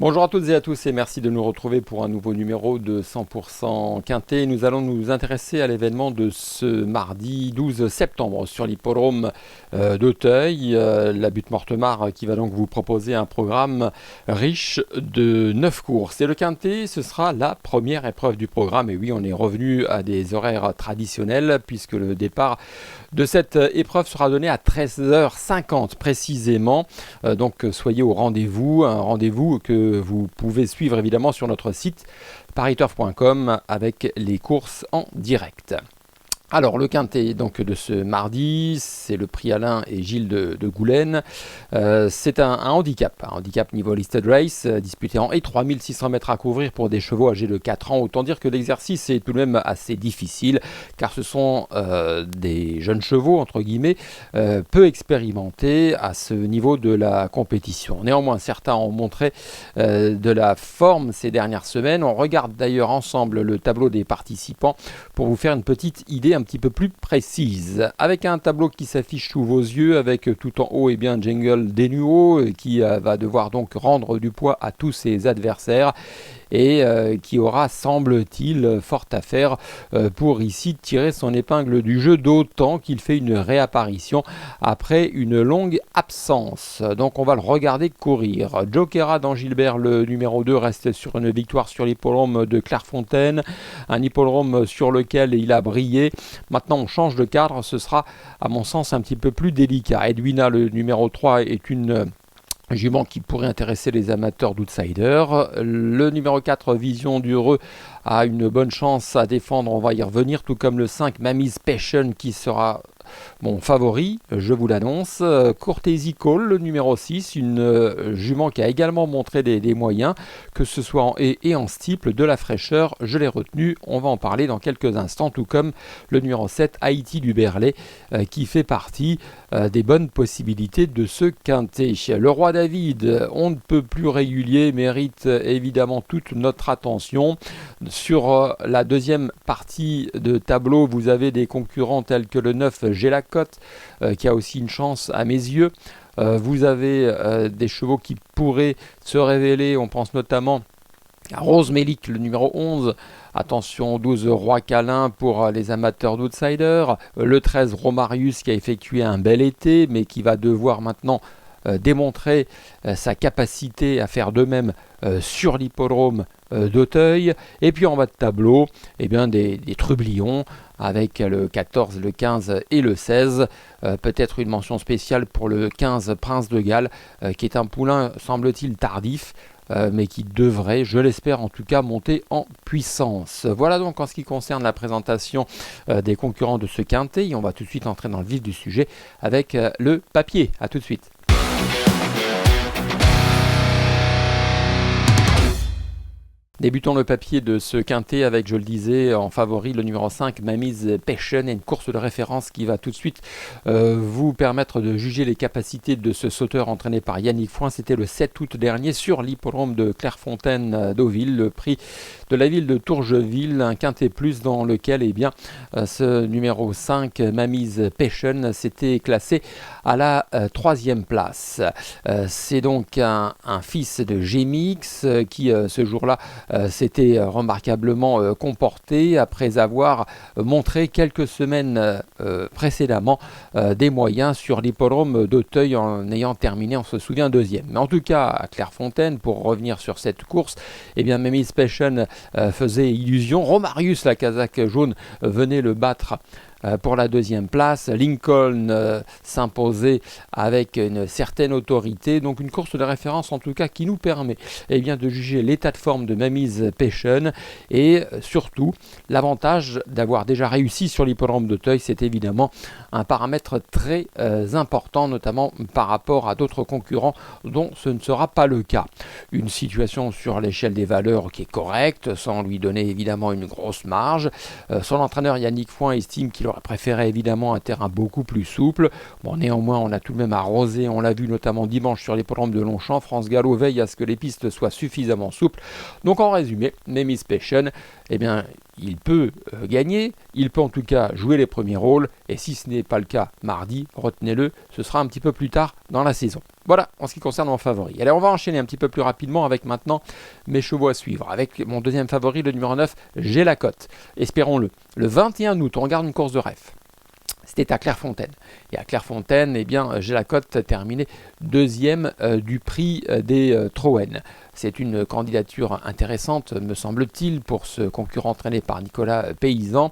Bonjour à toutes et à tous et merci de nous retrouver pour un nouveau numéro de 100% Quintet. Nous allons nous intéresser à l'événement de ce mardi 12 septembre sur l'hippodrome d'Auteuil. La Butte Mortemart qui va donc vous proposer un programme riche de 9 courses. Et le Quintet, ce sera la première épreuve du programme. Et oui, on est revenu à des horaires traditionnels puisque le départ de cette épreuve sera donné à 13h50 précisément. Donc soyez au rendez-vous, un rendez-vous que vous pouvez suivre évidemment sur notre site pariturf.com avec les courses en direct. Alors le Quintet donc de ce mardi, c'est le prix Alain et Gilles de Goulaine. C'est un handicap niveau listed race, disputé en et 3600 mètres à couvrir pour des chevaux âgés de 4 ans. Autant dire que l'exercice est tout de même assez difficile, car ce sont des jeunes chevaux, entre guillemets, peu expérimentés à ce niveau de la compétition. Néanmoins, certains ont montré de la forme ces dernières semaines. On regarde d'ailleurs ensemble le tableau des participants pour vous faire une petite idée un petit peu plus précise, avec un tableau qui s'affiche sous vos yeux, avec tout en haut et bien Jingle Denuo qui va devoir donc rendre du poids à tous ses adversaires et qui aura, semble-t-il, fort à faire pour ici tirer son épingle du jeu, d'autant qu'il fait une réapparition après une longue absence. Donc on va le regarder courir. Jokera dans Gilbert, le numéro 2, reste sur une victoire sur l'hippodrome de Clairefontaine, un hippodrome sur lequel il a brillé. Maintenant on change de cadre, ce sera à mon sens un petit peu plus délicat. Edwina, le numéro 3, est une jument qui pourrait intéresser les amateurs d'outsiders. Le numéro 4, Vision d'Heureux, a une bonne chance à défendre, on va y revenir, tout comme le 5, Mammy's Passion, qui sera mon favori, je vous l'annonce. Courtesy Call, le numéro 6, une jument qui a également montré des moyens, que ce soit en haie et en steeple, de la fraîcheur, je l'ai retenu, on va en parler dans quelques instants, tout comme le numéro 7, Haïti du Berlay, qui fait partie des bonnes possibilités de ce quintet. Le Roi David, on ne peut plus régulier, mérite évidemment toute notre attention. Sur la deuxième partie de tableau, vous avez des concurrents tels que le 9, J'ai la cote, qui a aussi une chance à mes yeux. Vous avez des chevaux qui pourraient se révéler, on pense notamment à Rose Mélic, le numéro 11. Attention, 12, Roi Câlin pour les amateurs d'outsiders. Le 13, Romarius, qui a effectué un bel été, mais qui va devoir maintenant démontrer sa capacité à faire de même sur l'hippodrome d'Auteuil. Et puis en bas de tableau, eh bien des trublions avec le 14, le 15 et le 16. Peut-être une mention spéciale pour le 15, Prince de Galles, qui est un poulain, semble-t-il, tardif, mais qui devrait, je l'espère en tout cas, monter en puissance. Voilà donc en ce qui concerne la présentation des concurrents de ce quintet. Et on va tout de suite entrer dans le vif du sujet avec le papier. A tout de suite. Débutons le papier de ce quintet avec, je le disais, en favori le numéro 5, Mammy's Passion, et une course de référence qui va tout de suite vous permettre de juger les capacités de ce sauteur entraîné par Yannick Foin. C'était le 7 août dernier sur l'hippodrome de Clairefontaine d'Auville, le prix de la ville de Tourgeville, un quintet plus dans lequel ce numéro 5, Mammy's Passion, s'était classé à la 3e place. C'est donc un fils de Gémix qui ce jour-là s'était remarquablement comporté après avoir montré quelques semaines précédemment des moyens sur l'hippodrome d'Auteuil en ayant terminé, on se souvient, 2e. Mais en tout cas, à Clairefontaine, pour revenir sur cette course, eh bien Mammy's Passion faisait illusion. Romarius, la casaque jaune, venait le battre pour la 2e place. Lincoln s'imposait avec une certaine autorité. Donc une course de référence en tout cas qui nous permet de juger l'état de forme de Mammy's Passion et surtout l'avantage d'avoir déjà réussi sur l'hippodrome d'Auteuil. C'est évidemment un paramètre très important, notamment par rapport à d'autres concurrents dont ce ne sera pas le cas. Une situation sur l'échelle des valeurs qui est correcte, sans lui donner évidemment une grosse marge. Son entraîneur Yannick Foin estime qu'il aurait préféré évidemment un terrain beaucoup plus souple. Bon, néanmoins, on a tout de même arrosé, on l'a vu notamment dimanche sur l'hippodrome de Longchamp. France Gallo veille à ce que les pistes soient suffisamment souples. Donc en résumé, Mammy's Passion, il peut gagner, il peut en tout cas jouer les premiers rôles, et si ce n'est pas le cas mardi, retenez-le, ce sera un petit peu plus tard dans la saison. Voilà en ce qui concerne mon favori. Allez, on va enchaîner un petit peu plus rapidement avec maintenant mes chevaux à suivre. Avec mon deuxième favori, le numéro 9, J'ai la cote. Espérons-le. Le 21 août, on regarde une course de rêve. C'était à Clairefontaine. Et à Clairefontaine, eh bien, J'ai la cote terminé deuxième du prix des Troen. C'est une candidature intéressante, me semble-t-il, pour ce concurrent entraîné par Nicolas Paysan,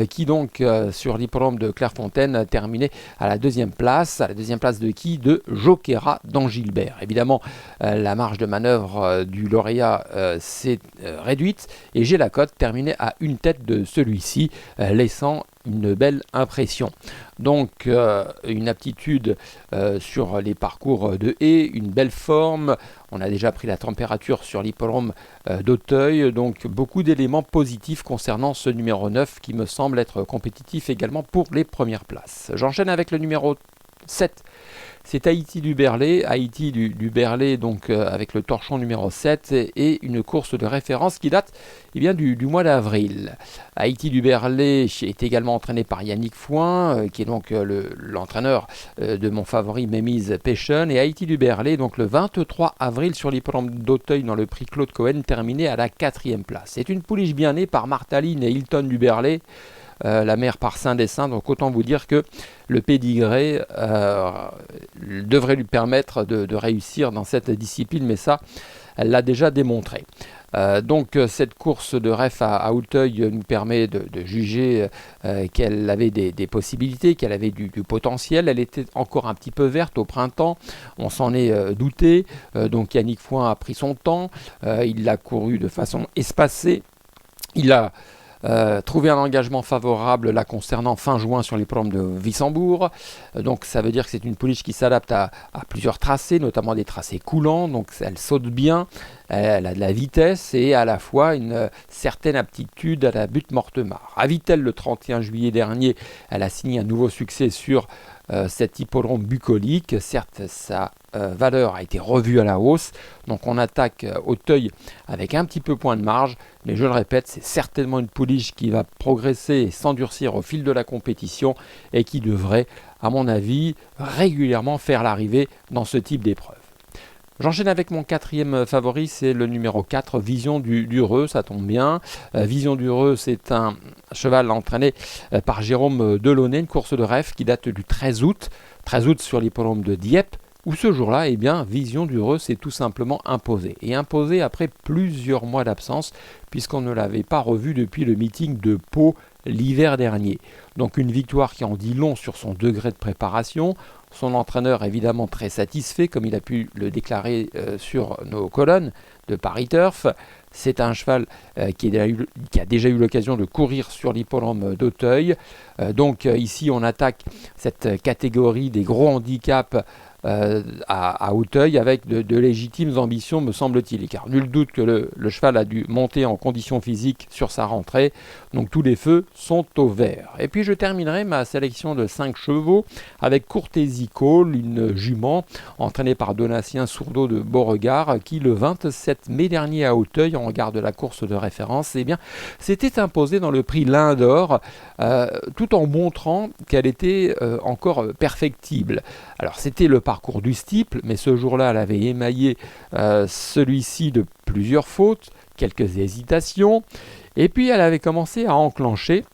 qui donc, sur l'hippodrome de Clairefontaine, terminé à la deuxième place. À la deuxième place de qui? De Joquera d'Angilbert. Évidemment, la marge de manœuvre du lauréat s'est réduite, et J'ai la cote terminé à une tête de celui-ci, laissant une belle impression. Donc une aptitude sur les parcours de haies, une belle forme. On a déjà pris la température sur l'hippodrome d'Auteuil, donc beaucoup d'éléments positifs concernant ce numéro 9 qui me semble être compétitif également pour les premières places. J'enchaîne avec le numéro 7. C'est Haïti du Berlay, du Berlay donc avec le torchon numéro 7 et une course de référence qui date bien, du mois d'avril. Haïti du Berlay est également entraîné par Yannick Foin, qui est donc l'entraîneur de mon favori Mémise Péchon. Et Haïti du Berlay, donc le 23 avril sur l'hippodrome d'Auteuil dans le prix Claude Cohen, terminé à la 4e place. C'est une pouliche bien née par Martaline et Hilton du Berlay. La mère par Saint-Dessin, donc autant vous dire que le pédigré devrait lui permettre de réussir dans cette discipline, mais ça, elle l'a déjà démontré. Donc cette course de REF à Auteuil nous permet de juger qu'elle avait des possibilités, qu'elle avait du potentiel. Elle était encore un petit peu verte au printemps, on s'en est douté, donc Yannick Foin a pris son temps, il l'a couru de façon espacée, il a trouver un engagement favorable la concernant fin juin sur les l'hippodrome de Wissembourg. Donc ça veut dire que c'est une pouliche qui s'adapte à plusieurs tracés, notamment des tracés coulants, donc elle saute bien, elle a de la vitesse et à la fois une certaine aptitude à la butte Mortemart. À Vittel, le 31 juillet dernier, elle a signé un nouveau succès sur cet hippodrome bucolique. Certes, sa valeur a été revue à la hausse, donc on attaque Auteuil avec un petit peu point de marge, mais je le répète, c'est certainement une pouliche qui va progresser et s'endurcir au fil de la compétition et qui devrait, à mon avis, régulièrement faire l'arrivée dans ce type d'épreuve. J'enchaîne avec mon quatrième favori, c'est le numéro 4, Vision du Reux, ça tombe bien. Vision du Reux, c'est un cheval entraîné par Jérôme Delaunay, une course de rêve qui date du 13 août sur l'hippodrome de Dieppe, où ce jour-là, eh bien, Vision du Reux s'est tout simplement imposé. Et imposé après plusieurs mois d'absence, puisqu'on ne l'avait pas revu depuis le meeting de Pau l'hiver dernier. Donc une victoire qui en dit long sur son degré de préparation. Son entraîneur évidemment très satisfait, comme il a pu le déclarer sur nos colonnes de Paris Turf. C'est un cheval qui a déjà eu l'occasion de courir sur l'hippodrome d'Auteuil. Donc ici on attaque cette catégorie des gros handicaps à Auteuil avec de légitimes ambitions, me semble-t-il, car nul doute que le cheval a dû monter en condition physique sur sa rentrée, donc tous les feux sont au vert. Et puis je terminerai ma sélection de 5 chevaux avec Courtésy Cole, une jument entraînée par Donatien Sourdeau de Beauregard, qui le 27 mai dernier à Auteuil, en regard de la course de référence, eh bien, s'était imposée dans le prix L'Inde d'Or, tout en montrant qu'elle était encore perfectible. Alors c'était le parcours du steeple, mais ce jour-là, elle avait émaillé celui-ci de plusieurs fautes, quelques hésitations, et puis elle avait commencé à enclencher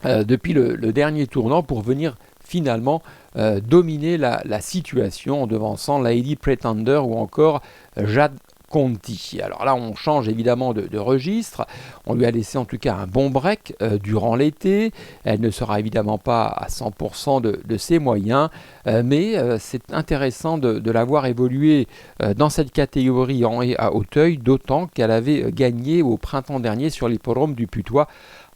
depuis le dernier tournant pour venir finalement dominer la situation en devançant Lady Pretender ou encore Jade Conti. Alors là, on change évidemment de registre. On lui a laissé en tout cas un bon break durant l'été. Elle ne sera évidemment pas à 100% de ses moyens, mais c'est intéressant de la voir évoluer dans cette catégorie à Auteuil, d'autant qu'elle avait gagné au printemps dernier sur l'hippodrome du Putois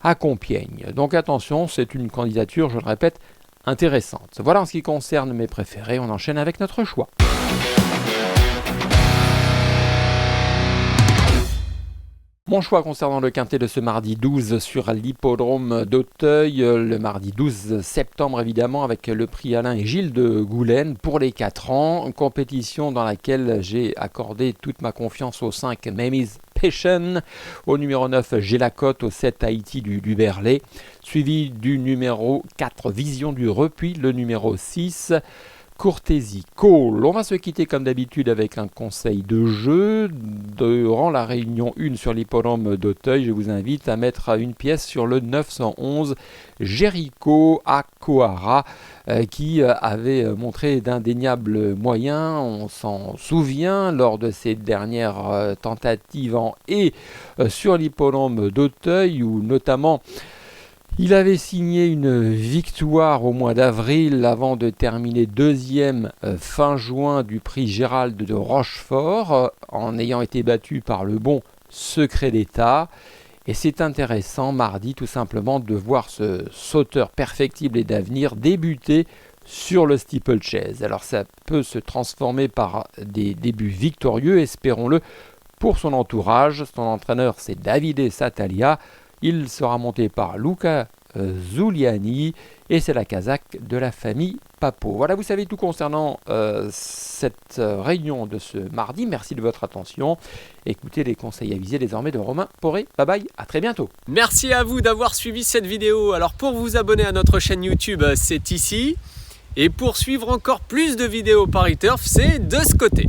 à Compiègne. Donc attention, c'est une candidature, je le répète, intéressante. Voilà en ce qui concerne mes préférés. On enchaîne avec notre choix. Mon choix concernant le quintet de ce mardi 12 sur l'hippodrome d'Auteuil, le mardi 12 septembre évidemment, avec le prix Alain et Gilles de Goulaine pour les 4 ans, une compétition dans laquelle j'ai accordé toute ma confiance aux 5 Mémise Temptation. Au numéro 9, J'ai la cote. Au 7, Haïti du Berlay. Suivi du numéro 4, Vision du Repuy. Le numéro 6, Courtésie Call. On va se quitter comme d'habitude avec un conseil de jeu. Durant la réunion 1 sur l'hippodrome d'Auteuil, je vous invite à mettre une pièce sur le 911 Jericho à Coara, qui avait montré d'indéniables moyens. On s'en souvient lors de ses dernières tentatives en et sur l'hippodrome d'Auteuil, où notamment il avait signé une victoire au mois d'avril avant de terminer deuxième fin juin du prix Gérald de Rochefort, en ayant été battu par le bon Secret d'État. Et c'est intéressant mardi tout simplement de voir ce sauteur perfectible et d'avenir débuter sur le steeplechase. Alors ça peut se transformer par des débuts victorieux, espérons-le, pour son entourage. Son entraîneur, c'est Davide Satalia. Il sera monté par Luca Zuliani et c'est la casaque de la famille Papo. Voilà, vous savez tout concernant cette réunion de ce mardi. Merci de votre attention. Écoutez les conseils avisés désormais de Romain Poré. Bye bye, à très bientôt. Merci à vous d'avoir suivi cette vidéo. Alors pour vous abonner à notre chaîne YouTube, c'est ici. Et pour suivre encore plus de vidéos Paris Turf, c'est de ce côté.